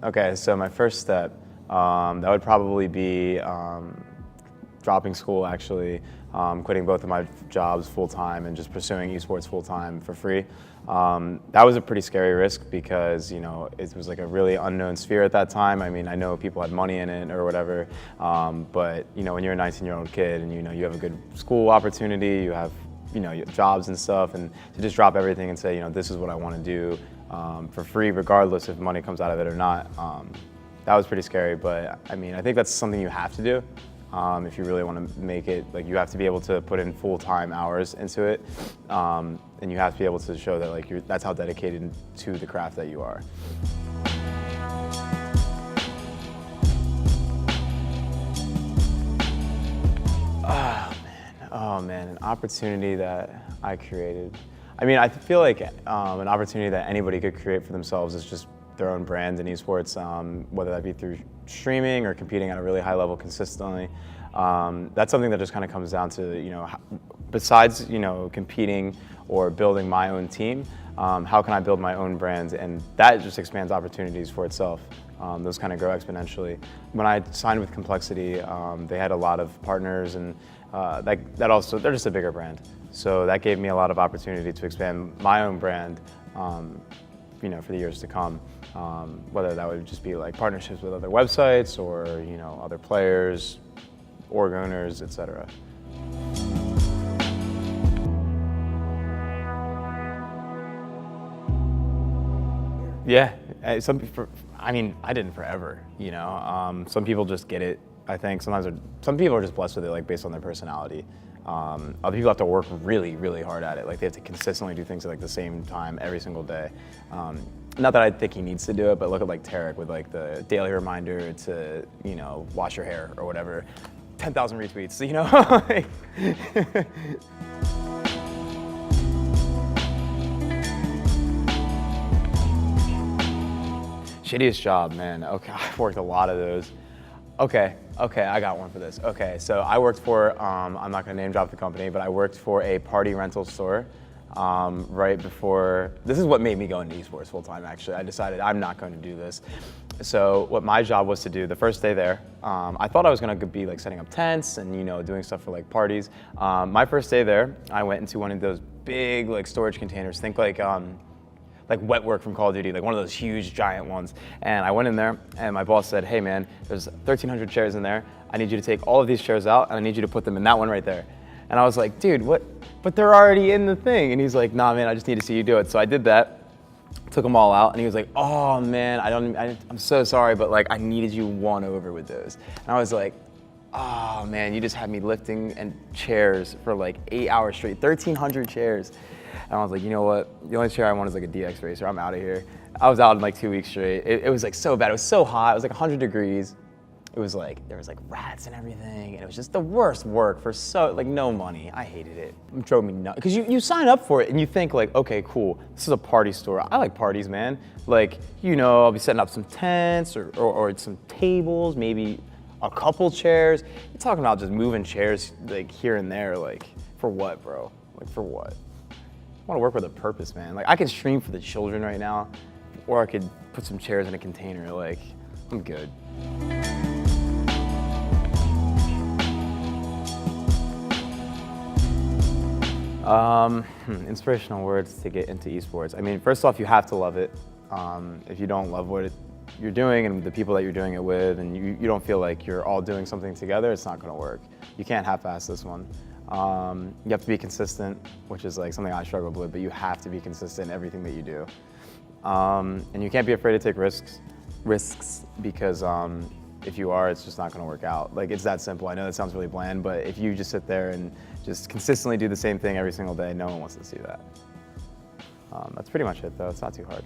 Okay, so my first step, that would probably be dropping school actually, quitting both of my jobs full-time and just pursuing esports full-time for free. That was a pretty scary risk because, you know, it was like a really unknown sphere at that time. I mean, I know people had money in it or whatever, but, you know, when you're a 19-year-old kid and, you know, you have a good school opportunity, you have, you know, jobs and stuff, and to just drop everything and say, you know, this is what I want to do for free, regardless if money comes out of it or not, that was pretty scary. But I mean, I think that's something you have to do. If you really want to make it, like, you have to be able to put in full-time hours into it, and you have to be able to show that, like, that's how dedicated to the craft that you are. Oh man, an opportunity that I created. I mean, I feel like an opportunity that anybody could create for themselves is just their own brand in esports, whether that be through streaming or competing at a really high level consistently. That's something that just kind of comes down to, you know, besides, you know, competing or building my own team, how can I build my own brand? And that just expands opportunities for itself. Those kind of grow exponentially. When I signed with Complexity, they had a lot of partners, and that also, they're just a bigger brand. So that gave me a lot of opportunity to expand my own brand, you know, for the years to come. Whether that would just be like partnerships with other websites or, you know, other players, org owners, etc. Yeah, I mean, I didn't forever, you know. Some people just get it, I think. Some people are just blessed with it, like, based on their personality. Other people have to work really, really hard at it. Like, they have to consistently do things at, like, the same time every single day. Not that I think he needs to do it, but look at, like, Tarek with, like, the daily reminder to, you know, wash your hair or whatever. 10,000 retweets, you know? Shittiest job, man. Okay, I've worked a lot of those. Okay, I got one for this. Okay, so I worked for, I'm not gonna name drop the company, but I worked for a party rental store right before, this is what made me go into esports full time actually. I decided I'm not going to do this. So what my job was to do the first day there, I thought I was gonna be like setting up tents and, you know, doing stuff for like parties. My first day there, I went into one of those big like storage containers, think like Witmer from Call of Duty, like one of those huge giant ones. And I went in there and my boss said, hey man, there's 1,300 chairs in there. I need you to take all of these chairs out and I need you to put them in that one right there. And I was like, dude, what? But they're already in the thing. And he's like, nah man, I just need to see you do it. So I did that, took them all out, and he was like, oh man, I'm so sorry, but like I needed you one over with those. And I was like, oh man, you just had me lifting and chairs for like 8 hours straight, 1,300 chairs. And I was like, you know what? The only chair I want is like a DX racer. I'm out of here. I was out in like 2 weeks straight. It was like so bad. It was so hot. It was like 100 degrees. It was like, there was like rats and everything. And it was just the worst work for like no money. I hated it. It drove me nuts. Because you sign up for it and you think like, okay, cool. This is a party store. I like parties, man. Like, you know, I'll be setting up some tents or some tables, maybe a couple chairs. You're talking about just moving chairs like here and there. Like, for what, bro? Like, for what? I want to work with a purpose, man. Like, I could stream for the children right now, or I could put some chairs in a container. Like, I'm good. Inspirational words to get into esports. I mean, first off, you have to love it. If you don't love what you're doing and the people that you're doing it with, and you don't feel like you're all doing something together, it's not going to work. You can't half-ass this one. You have to be consistent, which is like something I struggled with, but you have to be consistent in everything that you do. And you can't be afraid to take risks because if you are, it's just not gonna work out. Like, it's that simple. I know that sounds really bland, but if you just sit there and just consistently do the same thing every single day, no one wants to see that. That's pretty much it though, it's not too hard.